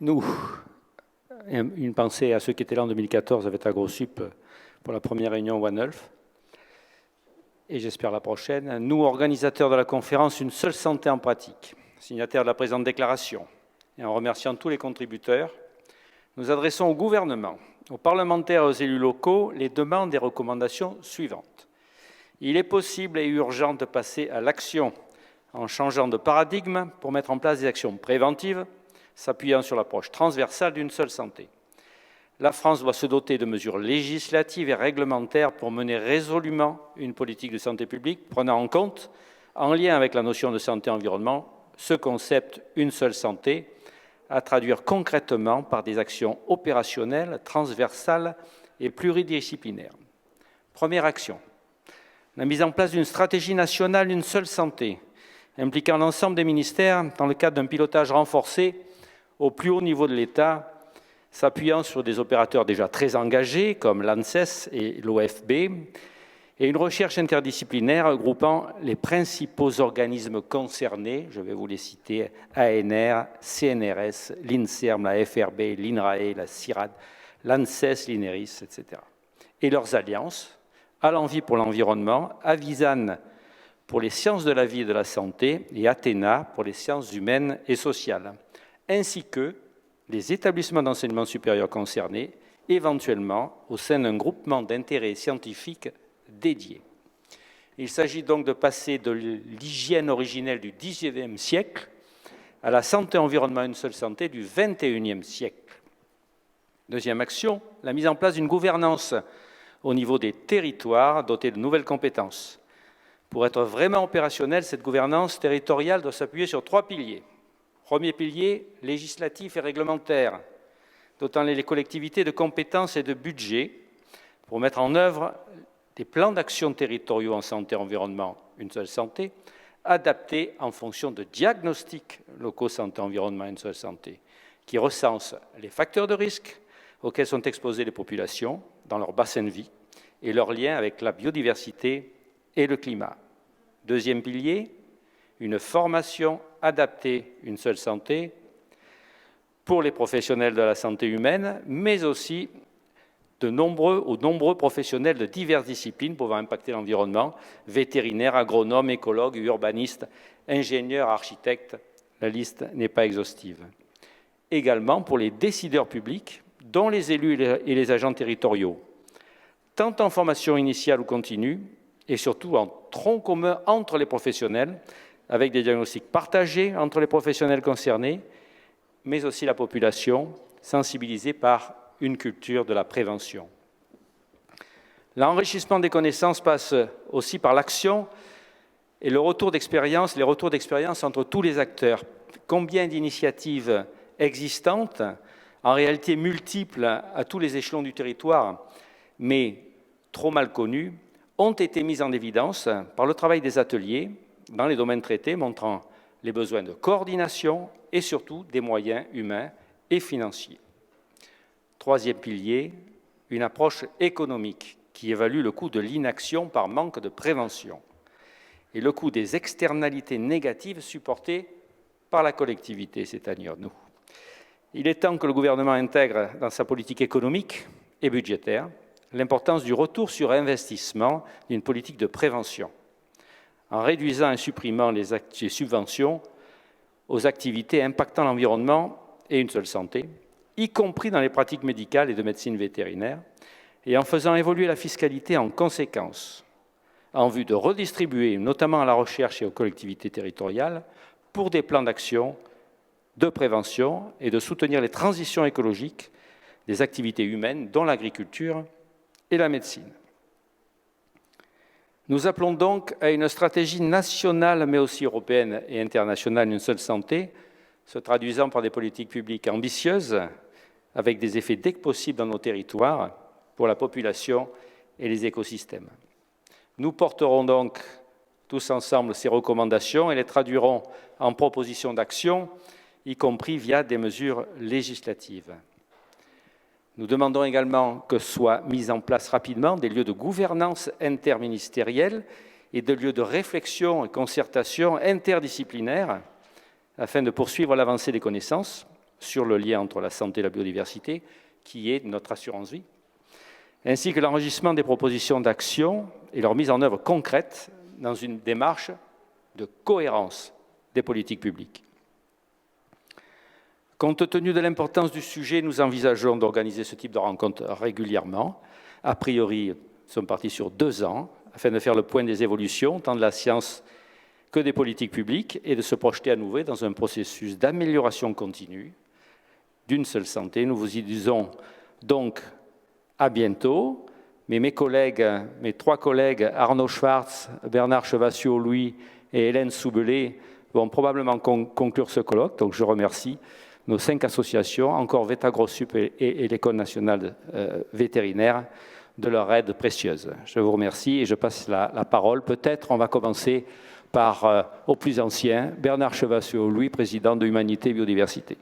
Nous, une pensée à ceux qui étaient là en 2014 avec AgroSup pour la première réunion One Health, et j'espère la prochaine. Nous, organisateurs de la conférence Une seule santé en pratique, signataires de la présente déclaration, et en remerciant tous les contributeurs, nous adressons au gouvernement, aux parlementaires et aux élus locaux les demandes et recommandations suivantes. Il est possible et urgent de passer à l'action en changeant de paradigme pour mettre en place des actions préventives, s'appuyant sur l'approche transversale d'une seule santé. La France doit se doter de mesures législatives et réglementaires pour mener résolument une politique de santé publique, prenant en compte, en lien avec la notion de santé-environnement, ce concept « une seule santé », à traduire concrètement par des actions opérationnelles, transversales et pluridisciplinaires. Première action, la mise en place d'une stratégie nationale d'une seule santé, impliquant l'ensemble des ministères dans le cadre d'un pilotage renforcé au plus haut niveau de l'État, s'appuyant sur des opérateurs déjà très engagés comme l'ANSES et l'OFB, et une recherche interdisciplinaire regroupant les principaux organismes concernés, je vais vous les citer, ANR, CNRS, l'INSERM, la FRB, l'INRAE, la CIRAD, l'ANSES, l'INERIS, etc. Et leurs alliances, Alenvie pour l'environnement, Avisan pour les sciences de la vie et de la santé et Athéna pour les sciences humaines et sociales, ainsi que les établissements d'enseignement supérieur concernés, éventuellement au sein d'un groupement d'intérêt scientifique dédié. Il s'agit donc de passer de l'hygiène originelle du XIXe siècle à la santé-environnement une seule santé du XXIe siècle. Deuxième action, la mise en place d'une gouvernance au niveau des territoires dotés de nouvelles compétences. Pour être vraiment opérationnelle, cette gouvernance territoriale doit s'appuyer sur 3 piliers. Premier pilier, législatif et réglementaire, dotant les collectivités de compétences et de budget pour mettre en œuvre des plans d'action territoriaux en santé-environnement, une seule santé, adaptés en fonction de diagnostics locaux santé-environnement, une seule santé, qui recensent les facteurs de risque auxquels sont exposées les populations dans leur bassin de vie et leurs liens avec la biodiversité et le climat. Deuxième pilier, une formation adaptée, une seule santé, pour les professionnels de la santé humaine, mais aussi aux nombreux professionnels de diverses disciplines pouvant impacter l'environnement, vétérinaires, agronomes, écologues, urbanistes, ingénieurs, architectes, la liste n'est pas exhaustive. Également pour les décideurs publics, dont les élus et les agents territoriaux, tant en formation initiale ou continue, et surtout en tronc commun entre les professionnels, avec des diagnostics partagés entre les professionnels concernés, mais aussi la population, sensibilisée par une culture de la prévention. L'enrichissement des connaissances passe aussi par l'action et les retours d'expérience entre tous les acteurs. Combien d'initiatives existantes, en réalité multiples à tous les échelons du territoire, mais trop mal connues, ont été mises en évidence par le travail des ateliers dans les domaines traités, montrant les besoins de coordination et surtout des moyens humains et financiers. Troisième pilier, une approche économique qui évalue le coût de l'inaction par manque de prévention et le coût des externalités négatives supportées par la collectivité, c'est-à-dire nous. Il est temps que le gouvernement intègre dans sa politique économique et budgétaire l'importance du retour sur investissement d'une politique de prévention, en réduisant et supprimant les subventions aux activités impactant l'environnement et une seule santé, y compris dans les pratiques médicales et de médecine vétérinaire, et en faisant évoluer la fiscalité en conséquence, en vue de redistribuer, notamment à la recherche et aux collectivités territoriales, pour des plans d'action de prévention et de soutenir les transitions écologiques des activités humaines, dont l'agriculture et la médecine. Nous appelons donc à une stratégie nationale, mais aussi européenne et internationale, une seule santé, se traduisant par des politiques publiques ambitieuses, avec des effets dès que possible dans nos territoires, pour la population et les écosystèmes. Nous porterons donc tous ensemble ces recommandations et les traduirons en propositions d'action, y compris via des mesures législatives. Nous demandons également que soient mis en place rapidement des lieux de gouvernance interministérielle et des lieux de réflexion et concertation interdisciplinaire afin de poursuivre l'avancée des connaissances, sur le lien entre la santé et la biodiversité, qui est notre assurance vie, ainsi que l'enregistrement des propositions d'action et leur mise en œuvre concrète dans une démarche de cohérence des politiques publiques. Compte tenu de l'importance du sujet, nous envisageons d'organiser ce type de rencontre régulièrement. A priori, nous sommes partis sur 2 ans, afin de faire le point des évolutions, tant de la science que des politiques publiques, et de se projeter à nouveau dans un processus d'amélioration continue d'une seule santé. Nous vous y disons donc à bientôt. Mais mes 3 collègues, Arnaud Schwartz, Bernard Chevassiot-Louis et Hélène Soubelé, vont probablement conclure ce colloque. Donc je remercie nos 5 associations, encore VetaGrossup et l'École nationale vétérinaire, de leur aide précieuse. Je vous remercie et je passe la parole. Peut-être on va commencer par, au plus ancien, Bernard Chevassiot-Louis, président de Humanité et Biodiversité.